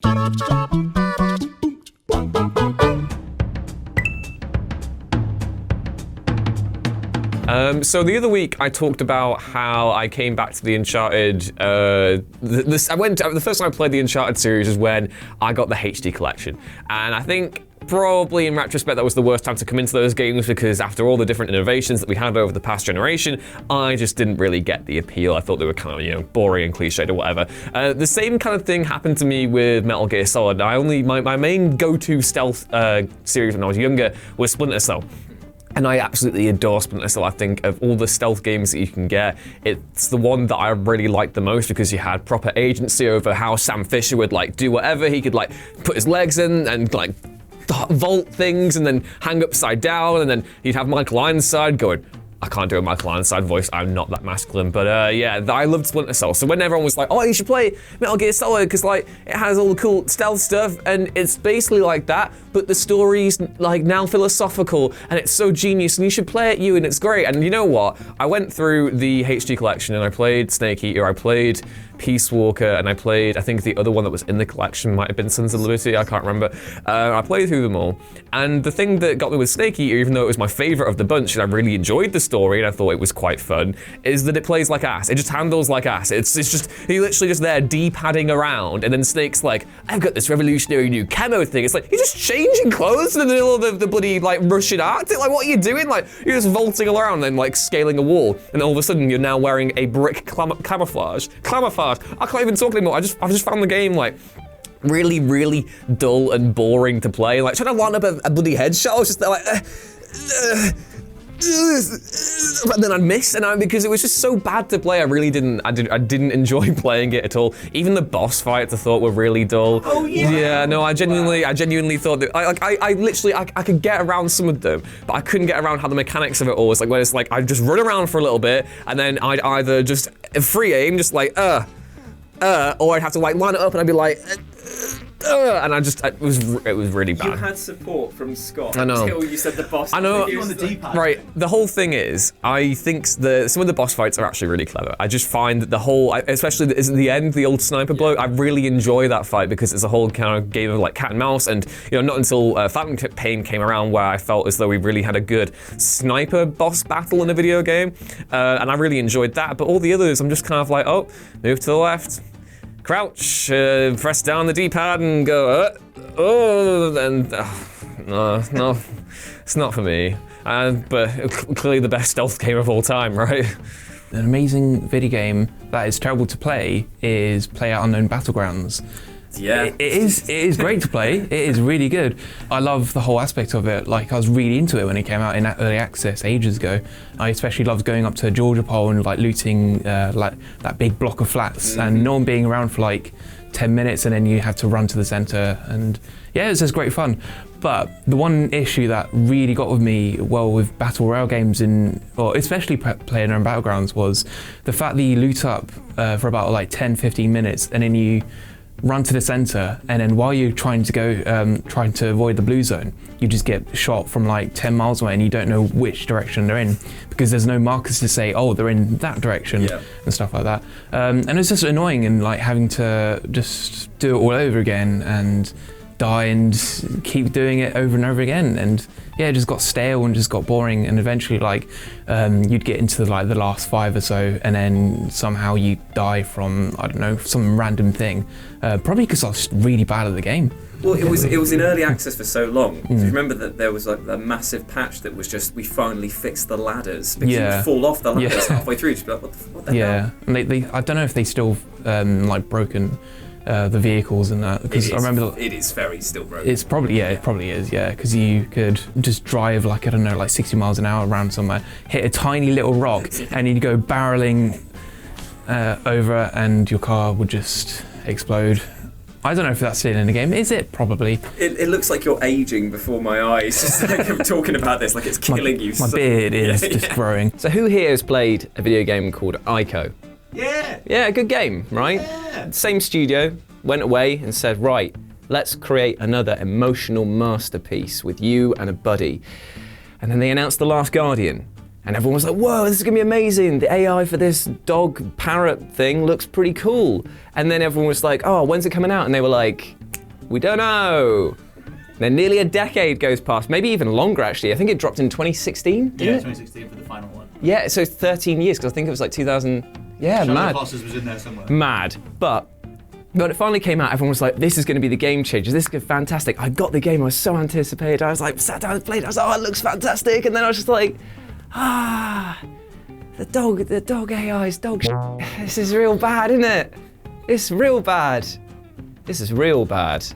So the other week I talked about how I came back to the Uncharted. The first time I played the Uncharted series is when I got the HD collection, and I think probably in retrospect that was the worst time to come into those games because after all the different innovations that we had over the past generation, I just didn't really get the appeal. I thought they were kind of boring and cliched or whatever. The same kind of thing happened to me with Metal Gear Solid. My main go-to stealth series when I was younger was Splinter Cell. And I absolutely adore Splinter Cell. I think of all the stealth games that you can get, it's the one that I really liked the most because you had proper agency over how Sam Fisher would do whatever. He could put his legs in and vault things and then hang upside down, and then you'd have Michael Ironside going, I can't do a Michael Ironside voice, I'm not that masculine, but I loved Splinter Cell. So when everyone was like, oh, you should play Metal Gear Solid because it has all the cool stealth stuff, and it's basically like that, but the story's now philosophical, and it's so genius, and you should play it, and it's great. And you know what? I went through the HD collection, and I played Snake Eater, I played Peace Walker, and I played, I think the other one that was in the collection might have been Sons of Liberty, I can't remember. I played through them all, and the thing that got me with Snake Eater, even though it was my favorite of the bunch, and I really enjoyed the story, and I thought it was quite fun, is that it plays like ass. It just handles like ass. It's just, you're literally just there D-padding around, and then Snake's like, I've got this revolutionary new camo thing. It's like, you're just changing clothes in the middle of the bloody, Russian Arctic? What are you doing? You're just vaulting around and, scaling a wall, and all of a sudden you're now wearing a brick camouflage. I can't even talk anymore. I've just found the game, really, really dull and boring to play. Trying to line up a bloody headshot, I was just there but then I'd miss, and because it was just so bad to play, I didn't enjoy playing it at all. Even the boss fights I thought were really dull. Oh yeah. Yeah, no, I genuinely thought that I could get around some of them, but I couldn't get around how the mechanics of it all was. When it's I'd just run around for a little bit, and then I'd either just free aim, just or I'd have to line it up, and I'd be and it was really bad. You had support from Scott I know. until you said the boss. I know. On the D-pad. Right. The whole thing is, I think some of the boss fights are actually really clever. I just find that the whole, especially at the end, the old sniper blow, I really enjoy that fight because it's a whole kind of game of cat and mouse, and not until Phantom Pain came around where I felt as though we really had a good sniper boss battle in a video game, and I really enjoyed that. But all the others, I'm just kind of move to the left. Crouch, press down the D-pad and go, no, it's not for me. But clearly the best stealth game of all time, right? An amazing video game that is terrible to play is PlayerUnknown Battlegrounds. Yeah. It is great to play. It is really good. I love the whole aspect of it. I was really into it when it came out in early access ages ago. I especially loved going up to Georgia Pole and looting that big block of flats and no one being around for 10 minutes and then you have to run to the center, and yeah, it was just great fun. But the one issue that really got with me, with Battle Royale games especially PlayerUnknown Battlegrounds, was the fact that you loot up for about 10-15 minutes and then you run to the center, and then while you're trying to avoid the blue zone, you just get shot from 10 miles away and you don't know which direction they're in because there's no markers to say, oh, they're in that direction and stuff like that. And it's just annoying and having to just do it all over again and die and keep doing it over and over again, and it just got stale and just got boring, and eventually you'd get into the last 5 or so and then somehow you die from, I don't know, some random thing, probably because I was really bad at the game. Well, it was in early access for so long. Do you remember that there was a massive patch that was just, we finally fixed the ladders, because you would fall off the ladders halfway through, just be like, what the hell? And they I don't know if they still broken the vehicles and that, because I remember it is very still broken. It's probably it probably is, because you could just drive 60 miles an hour around somewhere, hit a tiny little rock, and you'd go barreling over, and your car would just explode. I don't know if that's still in the game. Is it? Probably. It looks like you're aging before my eyes. Just I'm talking about this, it's killing you. My beard is just growing. So who here has played a video game called Ico? Yeah. Yeah, good game, right? Yeah. Same studio, went away and said, right, let's create another emotional masterpiece with you and a buddy. And then they announced The Last Guardian. And everyone was like, whoa, this is gonna be amazing. The AI for this dog parrot thing looks pretty cool. And then everyone was like, oh, when's it coming out? And they were like, We don't know. Then nearly a decade goes past, maybe even longer actually. I think it dropped in 2016, didn't it? 2016 for the final one. Yeah, so 13 years, because I think it was like 2000. Yeah, Shadow mad. Colossus was in there somewhere. Mad. But when it finally came out, everyone was like, this is going to be the game changer. This is fantastic. I got the game. I was so anticipated. I was like, sat down and played. I was like, oh, it looks fantastic. And then I was just like, the dog AI's dog shit. This is real bad, isn't it? It's real bad. This is real bad.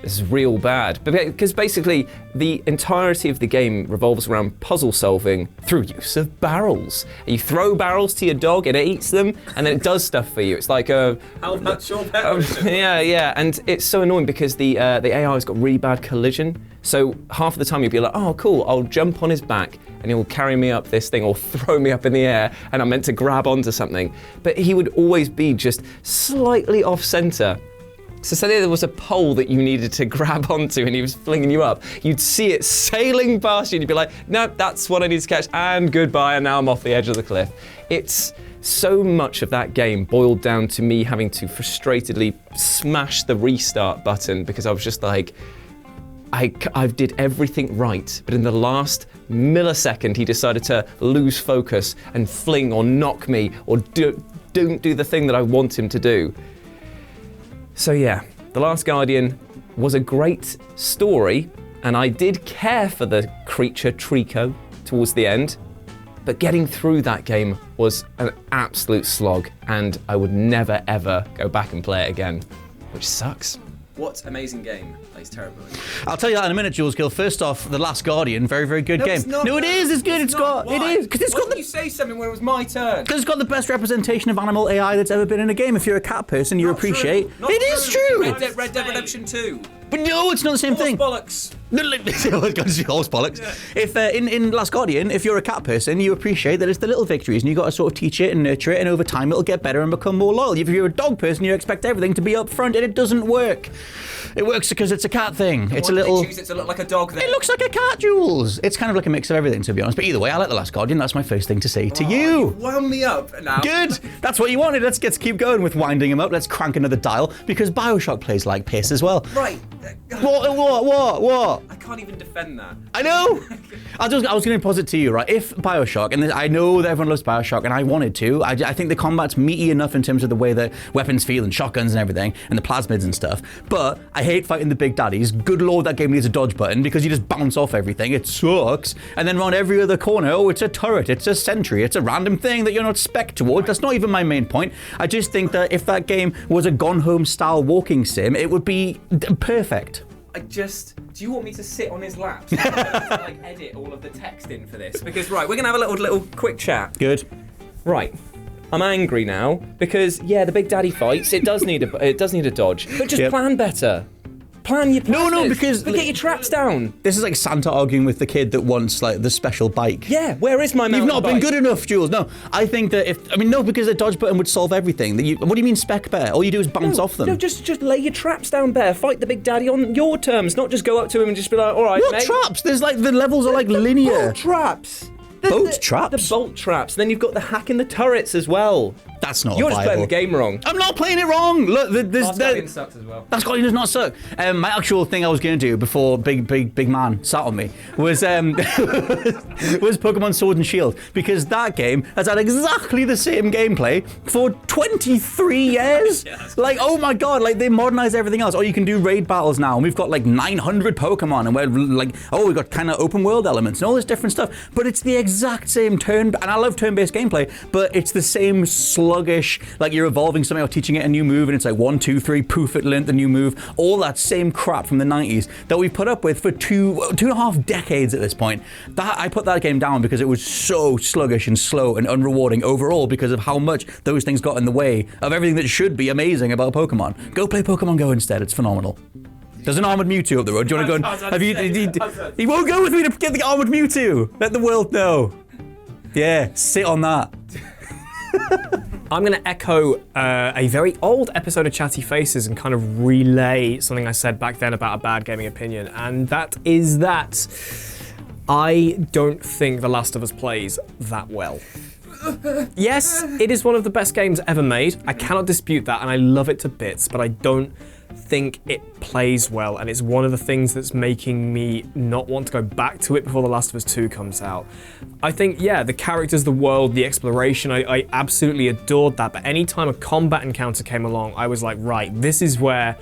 This is real bad. Because basically, the entirety of the game revolves around puzzle solving through use of barrels. You throw barrels to your dog and it eats them, and then it does stuff for you. It's like a... How much your pet? Yeah. And it's so annoying because the AI has got really bad collision. So half of the time you'll be like, oh, cool, I'll jump on his back and he'll carry me up this thing or throw me up in the air and I'm meant to grab onto something. But he would always be just slightly off center. So say there was a pole that you needed to grab onto and he was flinging you up, you'd see it sailing past you and you'd be like, no, that's what I need to catch, and goodbye, and now I'm off the edge of the cliff. It's so much of that game boiled down to me having to frustratedly smash the restart button because I was just like, I did everything right, but in the last millisecond he decided to lose focus and fling or knock me or don't do the thing that I want him to do. So yeah, The Last Guardian was a great story, and I did care for the creature Trico towards the end, but getting through that game was an absolute slog, and I would never ever go back and play it again, which sucks. What amazing game plays terribly? I'll tell you that in a minute, Jules Gill. First off, The Last Guardian, very, very good game. It's not. No, it is. It's good. It's not. Why? It is because it's Why got didn't you say something when it was my turn? Because it's got the best representation of animal AI that's ever been in a game. If you're a cat person, you appreciate. It is true. Red Dead Redemption 2. But no, it's not the same thing. Bollocks. Horse bollocks. Yeah. If in Last Guardian, if you're a cat person, you appreciate that it's the little victories, and you got to sort of teach it and nurture it, and over time it'll get better and become more loyal. If you're a dog person, you expect everything to be up front, and it doesn't work. It works because it's a cat thing. It's a little. They choose it to look like a dog. Then it looks like a cat, Jules. It's kind of like a mix of everything, to be honest. But either way, I like The Last Guardian. That's my first thing to say to you. You wound me up now. Good. That's what you wanted. Let's keep going with winding him up. Let's crank another dial because Bioshock plays like piss as well. Right. What? I can't even defend that. I know. I was going to posit to you, right? If Bioshock, and I know that everyone loves Bioshock, and I wanted to, I think the combat's meaty enough in terms of the way that weapons feel and shotguns and everything, and the plasmids and stuff. But I hate fighting the big daddies. Good lord, that game needs a dodge button because you just bounce off everything. It sucks. And then around every other corner, oh, it's a turret, it's a sentry, it's a random thing that you're not spec towards. That's not even my main point. I just think that if that game was a Gone Home style walking sim, it would be perfect. Do you want me to sit on his lap? So I'm gonna, edit all of the text in for this? Because, right, we're going to have a little quick chat. Good. Right. I'm angry now because, yeah, the big daddy fights, it does need a dodge. But just plan better. Plan your plans. No, because get your traps down. This is like Santa arguing with the kid that wants the special bike. Yeah, where is my mountain You've not bike? been good enough, Jules. No, I think that because the dodge button would solve everything. What do you mean spec bear? All you do is bounce off them. No, just lay your traps down, Bear. Fight the big daddy on your terms, not just go up to him and just be like, all right, What mate. traps? There's the levels are linear. Bolt traps. Bolt traps? The bolt traps. Then you've got the hack in the turrets as well. That's not You're just viable. playing the game wrong. I'm not playing it wrong. Look, Last Guardian sucks as well. Last Guardian does not suck. My actual thing I was going to do before big man sat on me was was Pokemon Sword and Shield, because that game has had exactly the same gameplay for 23 years. Oh my god, they modernized everything else. Oh, you can do raid battles now, and we've got 900 Pokemon, and we're we've got kind of open world elements and all this different stuff. But it's the exact same and I love turn-based gameplay, but it's the same sluggish, you're evolving something or teaching it a new move, and it's 1, 2, 3, poof, it learnt the new move. All that same crap from the 90s that we put up with for two and a half decades at this point. I put that game down because it was so sluggish and slow and unrewarding overall because of how much those things got in the way of everything that should be amazing about Pokemon. Go play Pokemon Go instead. It's phenomenal. There's an armored Mewtwo up the road. Do you want to go and... He won't go with me to get the armored Mewtwo. Let the world know. Yeah, sit on that. I'm going to echo a very old episode of Chatty Faces and kind of relay something I said back then about a bad gaming opinion, and that is that I don't think The Last of Us plays that well. Yes, it is one of the best games ever made. I cannot dispute that, and I love it to bits, but I don't think it plays well, and it's one of the things that's making me not want to go back to it before The Last of Us 2 comes out. I think, yeah, the characters, the world, the exploration, I absolutely adored that, but anytime a combat encounter came along, I was like, right, this is where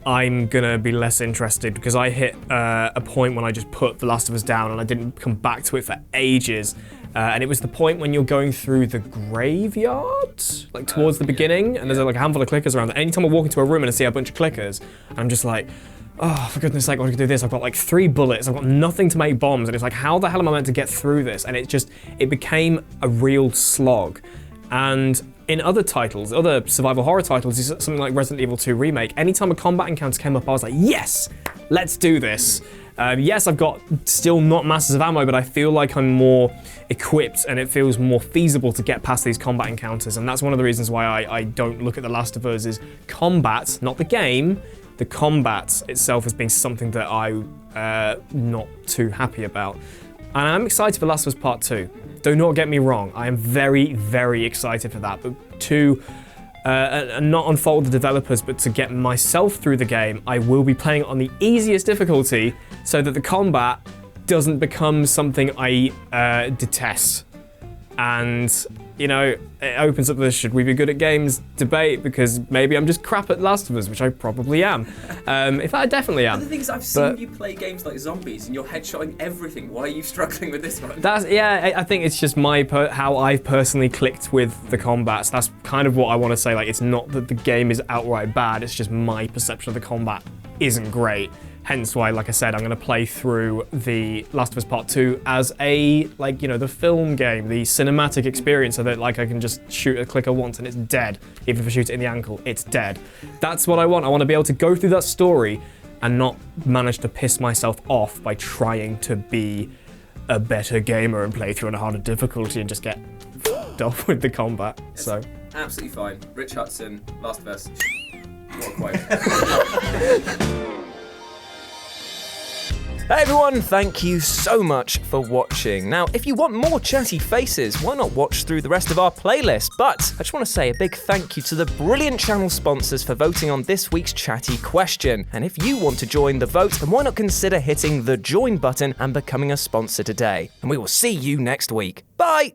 I'm gonna be less interested, because I hit a point when I just put The Last of Us down and I didn't come back to it for ages. And it was the point when you're going through the graveyard, like towards the beginning, and there's like a handful of clickers around. Anytime I walk into a room and I see a bunch of clickers, and I'm just like, oh, for goodness sake, I want to do this. I've got like 3 bullets. I've got nothing to make bombs. And it's like, how the hell am I meant to get through this? And it became a real slog. And in other titles, other survival horror titles, something like Resident Evil 2 Remake, anytime a combat encounter came up, I was like, yes, let's do this. Yes, I've got still not masses of ammo, but I feel like I'm more equipped and it feels more feasible to get past these combat encounters. And that's one of the reasons why I don't look at The Last of Us as combat, not the game, the combat itself as being something that I'm not too happy about. And I'm excited for Last of Us Part 2. Do not get me wrong, I am very, very excited for that. But to not unfold the developers, but to get myself through the game, I will be playing it on the easiest difficulty so that the combat doesn't become something I detest. And, you know, it opens up the should we be good at games debate, because maybe I'm just crap at Last of Us, which I probably am. In fact, I definitely am. The thing is, I've seen you play games like Zombies and you're headshotting everything. Why are you struggling with this one? I think it's just how I've personally clicked with the combats. That's kind of what I want to say. Like, it's not that the game is outright bad, it's just my perception of the combat isn't great. Hence why, like I said, I'm going to play through The Last of Us Part 2 as a, like, you know, the film game, the cinematic experience, so that, like, I can just shoot a clicker once and it's dead. Even if I shoot it in the ankle, it's dead. That's what I want. I want to be able to go through that story and not manage to piss myself off by trying to be a better gamer and play through on a harder difficulty and just get f***ed off with the combat. It's so absolutely fine. Rich Hudson, Last of Us. What a quote. Hey everyone, thank you so much for watching. Now, if you want more chatty faces, why not watch through the rest of our playlist? But I just want to say a big thank you to the brilliant channel sponsors for voting on this week's chatty question. And if you want to join the vote, then why not consider hitting the join button and becoming a sponsor today? And we will see you next week. Bye!